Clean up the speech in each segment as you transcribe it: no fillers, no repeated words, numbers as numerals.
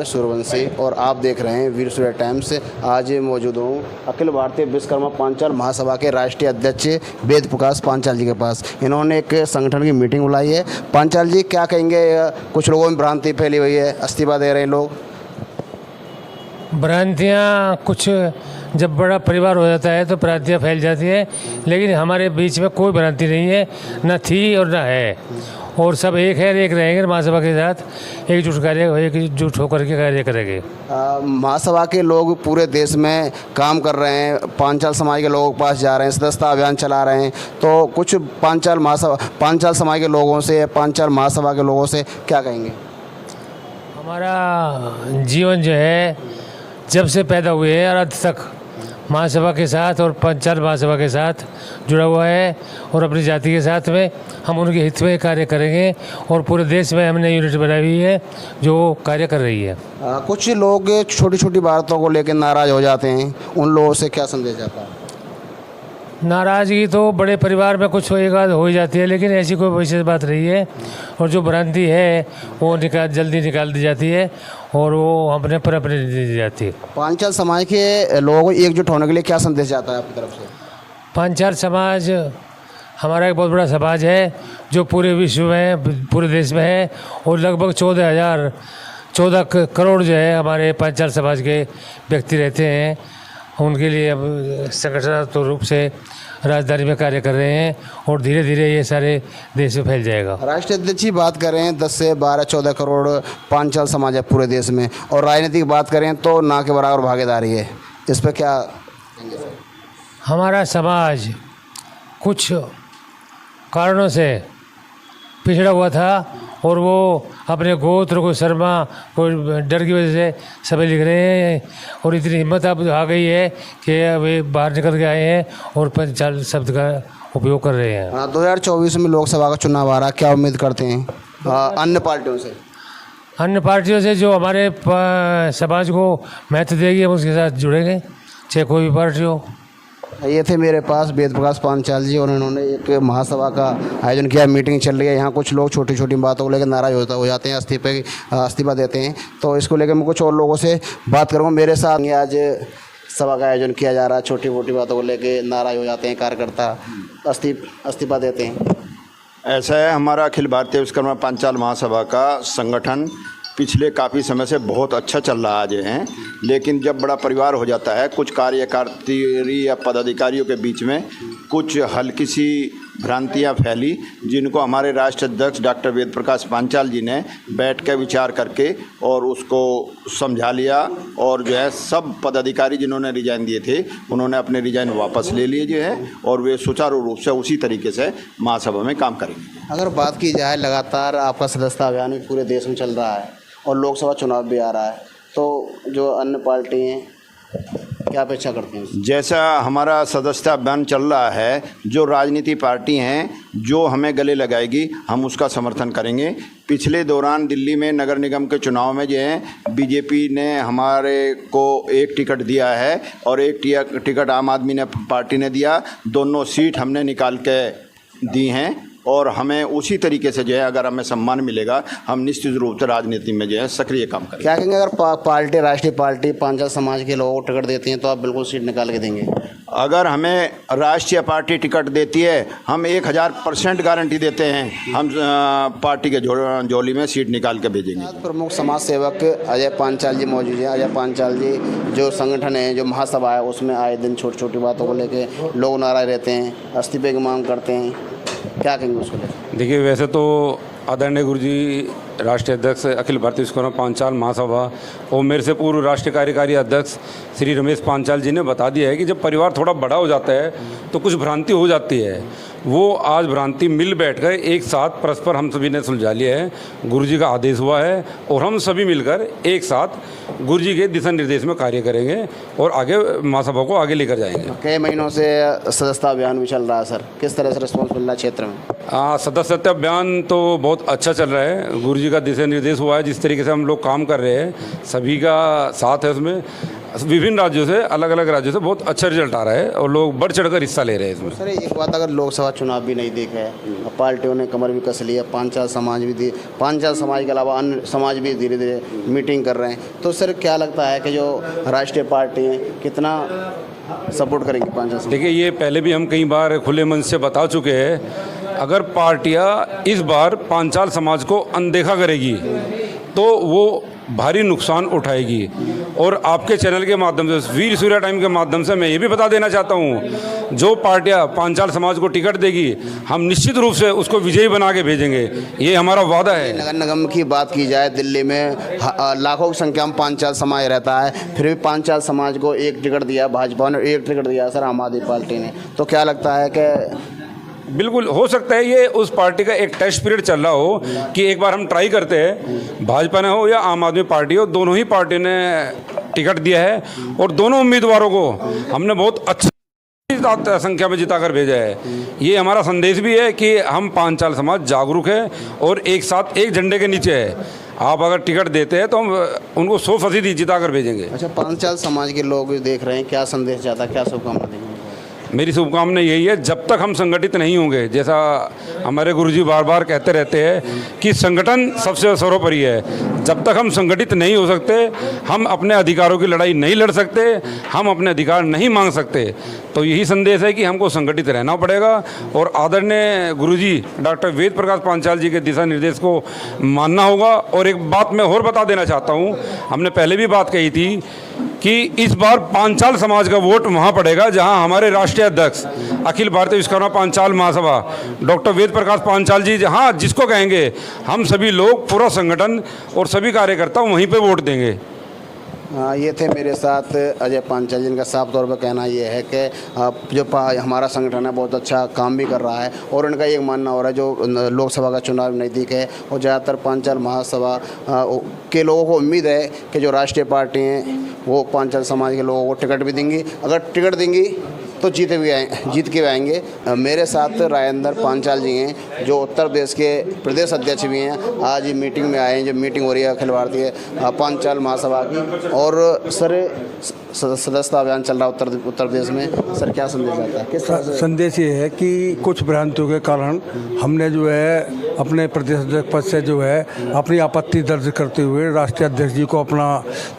सूर्यवंशी और आप देख रहे हैं वीर सूर्य टाइम्स। आज मौजूद हूँ अखिल भारतीय विश्वकर्मा पांचाल महासभा के राष्ट्रीय अध्यक्ष वेद प्रकाश पांचाल जी के पास। इन्होंने एक संगठन की मीटिंग बुलाई है। पांचाल जी क्या कहेंगे? कुछ लोगों में भ्रांति फैली हुई है, इस्तीफा दे रहे हैं लोग। भ्रांतियाँ कुछ जब बड़ा परिवार हो जाता है तो भ्रांतियाँ फैल जाती है, लेकिन हमारे बीच में कोई भ्रांति नहीं है, न थी और न है, और सब एक है, एक रहेंगे। महासभा के साथ एकजुट होकर के कार्य करेंगे। महासभा के लोग पूरे देश में काम कर रहे हैं, पांचाल समाज के लोगों के पास जा रहे हैं, सदस्यता अभियान चला रहे हैं। तो कुछ पांचाल समाज के लोगों से, पांचाल महासभा के लोगों से क्या कहेंगे? हमारा जीवन जो है जब से पैदा हुए हैं और आज तक महासभा के साथ और पांचाल महासभा के साथ जुड़ा हुआ है, और अपनी जाति के साथ में हम उनके हित में कार्य करेंगे। और पूरे देश में हमने यूनिट बनाई हुई है जो कार्य कर रही है। कुछ लोग छोटी छोटी बातों को लेकर नाराज़ हो जाते हैं, उन लोगों से क्या संदेश जाता है? नाराज़गी तो बड़े परिवार में कुछ एक आध हो ही जाती है, लेकिन ऐसी कोई विशेष बात नहीं है। और जो भ्रांति है वो जल्दी निकाल दी जाती है और वो अपने पर अपने दी जाती है। पांचाल समाज के लोगों को एकजुट होने के लिए क्या संदेश जाता है आपकी तरफ से? पांचाल समाज हमारा एक बहुत बड़ा समाज है जो पूरे विश्व में, पूरे देश में है, और लगभग 14 करोड़ जो है हमारे पांचाल समाज के व्यक्ति रहते हैं। उनके लिए अब संगठनात्मक रूप से राजधानी में कार्य कर रहे हैं, और धीरे धीरे ये सारे देश में फैल जाएगा। राष्ट्रीय अध्यक्ष की बात करें, 10 से 12-14 करोड़ पांचाल समाज है पूरे देश में, और राजनीतिक बात करें तो ना के बराबर भागीदारी है। इस पर क्या कहेंगे सर? हमारा समाज कुछ कारणों से पिछड़ा हुआ था, और वो अपने गोत्र को शर्मा को डर की वजह से सभी लिख रहे हैं, और इतनी हिम्मत अब आ गई है कि वे बाहर निकल के आए हैं और पांचाल शब्द का उपयोग कर रहे हैं। 2024 में लोकसभा का चुनाव आ रहा है, क्या उम्मीद करते हैं अन्य पार्टियों से? अन्य पार्टियों से जो हमारे समाज को महत्व देगी हम उसके साथ जुड़ेंगे, चाहे कोई भी पार्टी हो। ये थे मेरे पास वेद प्रकाश पांचाल जी, और उन्होंने एक महासभा का आयोजन किया। मीटिंग चल रही है। यहाँ कुछ लोग छोटी छोटी बातों को लेकर नाराज हो जाते हैं, इस्तीफा देते हैं। तो इसको लेकर मैं कुछ और लोगों से बात करूँगा। मेरे साथ आज सभा का आयोजन किया जा रहा है, छोटी मोटी बातों को लेकर नाराज हो जाते हैं कार्यकर्ता, इस्तीफा देते हैं। ऐसा है, हमारा अखिल भारतीय विश्वकर्मा पांचाल महासभा का संगठन पिछले काफ़ी समय से बहुत अच्छा चल रहा आज है, लेकिन जब बड़ा परिवार हो जाता है, कुछ कार्यकर्ता या पदाधिकारियों के बीच में कुछ हल्की सी भ्रांतियां फैली, जिनको हमारे राष्ट्रीय अध्यक्ष डॉक्टर वेद प्रकाश पांचाल जी ने बैठ कर विचार करके और उसको समझा लिया, और जो है सब पदाधिकारी जिन्होंने रिजाइन दिए थे उन्होंने अपने रिजाइन वापस ले लिए जो है, और वे सुचारू रूप से उसी तरीके से महासभा में काम करेंगे। अगर बात की जाए, लगातार आपका सदस्यता अभियान भी पूरे देश में चल रहा है और लोकसभा चुनाव भी आ रहा है, तो जो अन्य पार्टी हैं क्या अपेक्षा करते हैं? जैसा हमारा सदस्यता अभियान चल रहा है, जो राजनीति पार्टी हैं जो हमें गले लगाएगी हम उसका समर्थन करेंगे। पिछले दौरान दिल्ली में नगर निगम के चुनाव में जो है बीजेपी ने हमारे को एक टिकट दिया है और एक टिकट आम आदमी ने पार्टी ने दिया। दोनों सीट हमने निकाल के दी हैं, और हमें उसी तरीके से जो है अगर हमें सम्मान मिलेगा हम निश्चित रूप से राजनीति में जो है सक्रिय काम करेंगे। क्या कहेंगे, अगर राष्ट्रीय पार्टी पांचाल समाज के लोगों को टिकट देती हैं तो आप बिल्कुल सीट निकाल के देंगे? अगर हमें राष्ट्रीय पार्टी टिकट देती है हम 1000% गारंटी देते हैं, हम पार्टी के झोली में सीट निकाल के भेजेंगे। प्रमुख समाज सेवक अजय पांचाल जी मौजूद हैं। अजय पांचाल जी, जो संगठन है, जो महासभा है, उसमें आए दिन छोटी छोटी बातों को लेकर लोग नाराज रहते हैं, इस्तीफे की मांग करते हैं, क्या कहेंगे उसको लेकर? देखिए, वैसे तो आदरणीय गुरु जी राष्ट्रीय अध्यक्ष अखिल भारतीय विश्वकर्मा पांचाल महासभा और मेरे से पूर्व राष्ट्रीय कार्यकारी अध्यक्ष श्री रमेश पांचाल जी ने बता दिया है कि जब परिवार थोड़ा बड़ा हो जाता है तो कुछ भ्रांति हो जाती है। वो आज भ्रांति मिल बैठकर एक साथ परस्पर हम सभी ने सुलझा लिया है। गुरु जी का आदेश हुआ है और हम सभी मिलकर एक साथ गुरु जी के दिशा निर्देश में कार्य करेंगे और आगे महासभा को आगे लेकर जाएंगे। कई महीनों से सदस्यता अभियान भी चल रहा है सर, किस तरह से रिस्पॉन्स मिल रहा है क्षेत्र में? सदस्यता अभियान तो बहुत अच्छा चल रहा है। गुरु जी का दिशा निर्देश हुआ है, जिस तरीके से हम लोग काम कर रहे हैं सभी का साथ है उसमें। विभिन्न राज्यों से, अलग अलग राज्यों से बहुत अच्छा रिजल्ट आ रहा है और लोग बढ़ चढ़कर हिस्सा ले रहे हैं इसमें। सर एक बात, अगर लोकसभा चुनाव भी नहीं देखे है, पार्टियों ने कमर भी कस लिया, पांचाल समाज भी पांचाल समाज के अलावा अन्य समाज भी धीरे धीरे मीटिंग कर रहे हैं, तो सर क्या लगता है कि जो राष्ट्रीय पार्टी है कितना सपोर्ट करेंगे पांचाल समाज? देखिए, ये पहले भी हम कई बार खुले मंच से बता चुके हैं, अगर पार्टियां इस बार पांचाल समाज को अनदेखा करेगी तो वो भारी नुकसान उठाएगी। और आपके चैनल के माध्यम से, वीर सूर्या टाइम के माध्यम से मैं ये भी बता देना चाहता हूँ, जो पार्टियां पांचाल समाज को टिकट देगी हम निश्चित रूप से उसको विजयी बना के भेजेंगे, ये हमारा वादा है। नगर निगम की बात की जाए, दिल्ली में लाखों की संख्या में पांचाल समाज रहता है, फिर भी पांचाल समाज को एक टिकट दिया भाजपा ने, एक टिकट दिया सर आम आदमी पार्टी ने, तो क्या लगता है कि बिल्कुल हो सकता है ये उस पार्टी का एक टेस्ट पीरियड चल रहा हो कि एक बार हम ट्राई करते हैं, भाजपा ने हो या आम आदमी पार्टी हो, दोनों ही पार्टी ने टिकट दिया है और दोनों उम्मीदवारों को हमने बहुत अच्छी संख्या में जिताकर भेजा है। ये हमारा संदेश भी है कि हम पांचाल समाज जागरूक है और एक साथ एक झंडे के नीचे है। आप अगर टिकट देते हैं तो हम उनको 100% जिताकर भेजेंगे। अच्छा, पांचाल समाज के लोग देख रहे हैं, क्या संदेश जाता है, क्या शुभकामना देंगे? मेरी शुभकामना यही है, जब तक हम संगठित नहीं होंगे, जैसा हमारे गुरुजी बार बार कहते रहते हैं कि संगठन सबसे सर्वोपरि है, जब तक हम संगठित नहीं हो सकते हम अपने अधिकारों की लड़ाई नहीं लड़ सकते, हम अपने अधिकार नहीं मांग सकते। तो यही संदेश है कि हमको संगठित रहना पड़ेगा और आदरणीय गुरुजी डॉक्टर वेद प्रकाश पांचाल जी के दिशा निर्देश को मानना होगा। और एक बात मैं और बता देना चाहता हूँ, हमने पहले भी बात कही थी कि इस बार पांचाल समाज का वोट वहाँ पड़ेगा जहाँ हमारे राष्ट्रीय अध्यक्ष अखिल भारतीय विश्वकर्मा पांचाल महासभा डॉक्टर वेद प्रकाश पांचाल जी जहाँ जिसको कहेंगे हम सभी लोग, पूरा संगठन और सभी कार्यकर्ता वहीं पे वोट देंगे। ये थे मेरे साथ अजय पांचाल, जिनका साफ तौर पर कहना ये है कि जो हमारा संगठन है बहुत अच्छा काम भी कर रहा है और उनका ये मानना हो रहा है जो लोकसभा का चुनाव नज़दीक है और ज़्यादातर पांचाल महासभा के लोगों को उम्मीद है कि जो राष्ट्रीय पार्टी हैं वो पांचाल समाज के लोगों को टिकट भी देंगी, अगर टिकट देंगी तो जीत के भी आएंगे। मेरे साथ राजेंद्र पांचाल जी हैं जो उत्तर प्रदेश के प्रदेश अध्यक्ष भी हैं, आज मीटिंग में आए हैं, जो मीटिंग हो रही है अखिल भारतीय पांचाल महासभा की। और सर सदस्यता अभियान चल रहा है उत्तर प्रदेश में, सर क्या संदेश आता है? किस संदेश ये है कि कुछ भ्रांतियों के कारण हमने जो है अपने प्रदेश अध्यक्ष पद से जो है अपनी आपत्ति दर्ज करते हुए राष्ट्रीय अध्यक्ष जी को अपना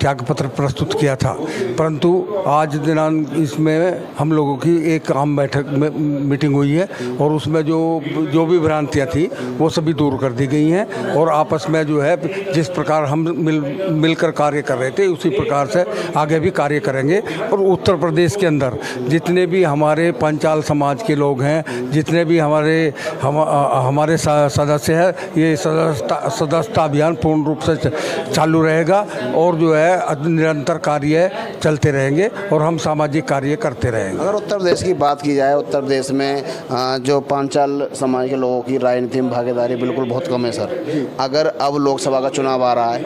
त्यागपत्र प्रस्तुत किया था, परंतु आज दिनांक इसमें हम लोगों की एक आम बैठक में मीटिंग हुई है और उसमें जो भी भ्रांतियाँ थी वो सभी दूर कर दी गई हैं और आपस में जो है जिस प्रकार हम मिलकर कार्य कर रहे थे उसी प्रकार से आगे भी कार्य करेंगे। और उत्तर प्रदेश के अंदर जितने भी हमारे पांचाल समाज के लोग हैं, जितने भी हमारे सदस्य हैं, ये सदस्यता अभियान पूर्ण रूप से चालू रहेगा और जो है निरंतर कार्य चलते रहेंगे और हम सामाजिक कार्य करते रहेंगे। अगर उत्तर प्रदेश की बात की जाए, उत्तर प्रदेश में जो पांचाल समाज के लोगों की राजनीति में भागीदारी बिल्कुल बहुत कम है सर। अगर अब लोकसभा का चुनाव आ रहा है,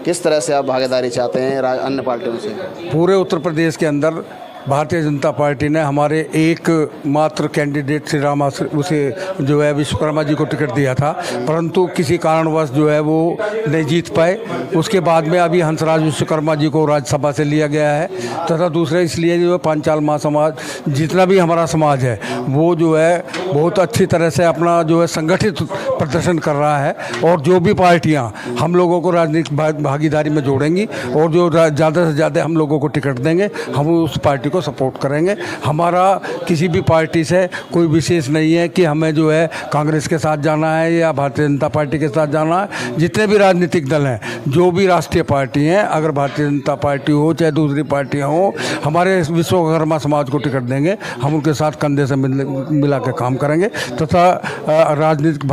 किस तरह से आप भागीदारी चाहते हैं अन्य पार्टियों से? पूरे उत्तर प्रदेश के अंदर भारतीय जनता पार्टी ने हमारे एक मात्र कैंडिडेट श्री राम उसे जो है विश्वकर्मा जी को टिकट दिया था, परंतु किसी कारणवश जो है वो नहीं जीत पाए। उसके बाद में अभी हंसराज विश्वकर्मा जी को राज्यसभा से लिया गया है तथा दूसरे इसलिए जो है पांचाल महासमाज जितना भी हमारा समाज है वो जो है बहुत अच्छी तरह से अपना जो है संगठित प्रदर्शन कर रहा है और जो भी पार्टियाँ हम लोगों को राजनीतिक भागीदारी में जोड़ेंगी और जो ज़्यादा से ज़्यादा हम लोगों को टिकट देंगे हम उस पार्टी को सपोर्ट करेंगे। हमारा किसी भी पार्टी से कोई विशेष नहीं है कि हमें जो है कांग्रेस के साथ जाना है या भारतीय जनता पार्टी के साथ जाना है। जितने भी राजनीतिक दल हैं, जो भी राष्ट्रीय पार्टी हैं, अगर भारतीय जनता पार्टी हो चाहे दूसरी पार्टियां हो, हमारे विश्वकर्मा समाज को टिकट देंगे, हम उनके साथ कंधे से मिला के काम करेंगे तथा राजनीतिक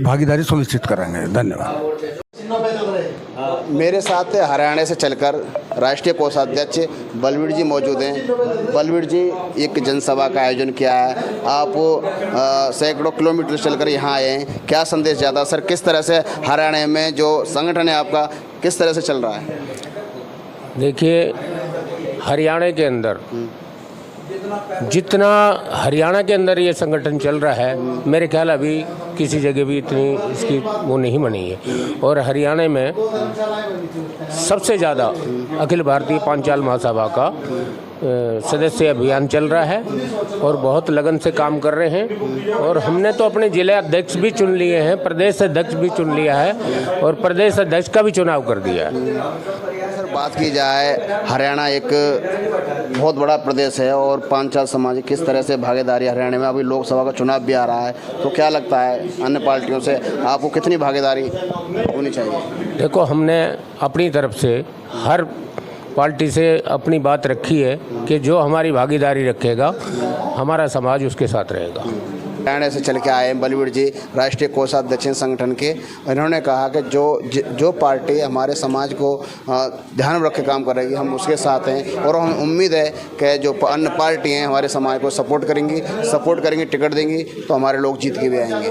भागीदारी सुनिश्चित करेंगे। धन्यवाद। मेरे साथ हरियाणा से चलकर राष्ट्रीय कोषाध्यक्ष बलवीर जी मौजूद हैं। बलवीर जी, एक जनसभा का आयोजन किया है, आप सैकड़ों किलोमीटर चलकर यहाँ आए हैं, क्या संदेश जाता है सर? किस तरह से हरियाणा में जो संगठन है आपका किस तरह से चल रहा है? देखिए, हरियाणा के अंदर जितना हरियाणा के अंदर ये संगठन चल रहा है, मेरे ख्याल अभी किसी जगह भी इतनी इसकी वो नहीं बनी है। और हरियाणा में सबसे ज़्यादा अखिल भारतीय पांचाल महासभा का सदस्य अभियान चल रहा है और बहुत लगन से काम कर रहे हैं। और हमने तो अपने जिला अध्यक्ष भी चुन लिए हैं, प्रदेश अध्यक्ष भी चुन लिया है और प्रदेश अध्यक्ष का भी चुनाव कर दिया है। सर, बात की जाए, हरियाणा एक बहुत बड़ा प्रदेश है और पांचाल समाज की किस तरह से भागीदारी हरियाणा में, अभी लोकसभा का चुनाव भी आ रहा है, तो क्या लगता है अन्य पार्टियों से आपको कितनी भागीदारी होनी चाहिए? देखो, हमने अपनी तरफ से हर पार्टी से अपनी बात रखी है कि जो हमारी भागीदारी रखेगा हमारा समाज उसके साथ रहेगा। हरियाणा से चल के आए हैं बलवीर जी, राष्ट्रीय कोषाध्यक्ष संगठन के। इन्होंने कहा कि जो पार्टी हमारे समाज को ध्यान में रख के काम करेगी, हम उसके साथ हैं और हम उम्मीद है कि जो अन्य पार्टी हैं हमारे समाज को सपोर्ट करेंगी, टिकट देंगी तो हमारे लोग जीत के भी आएंगे।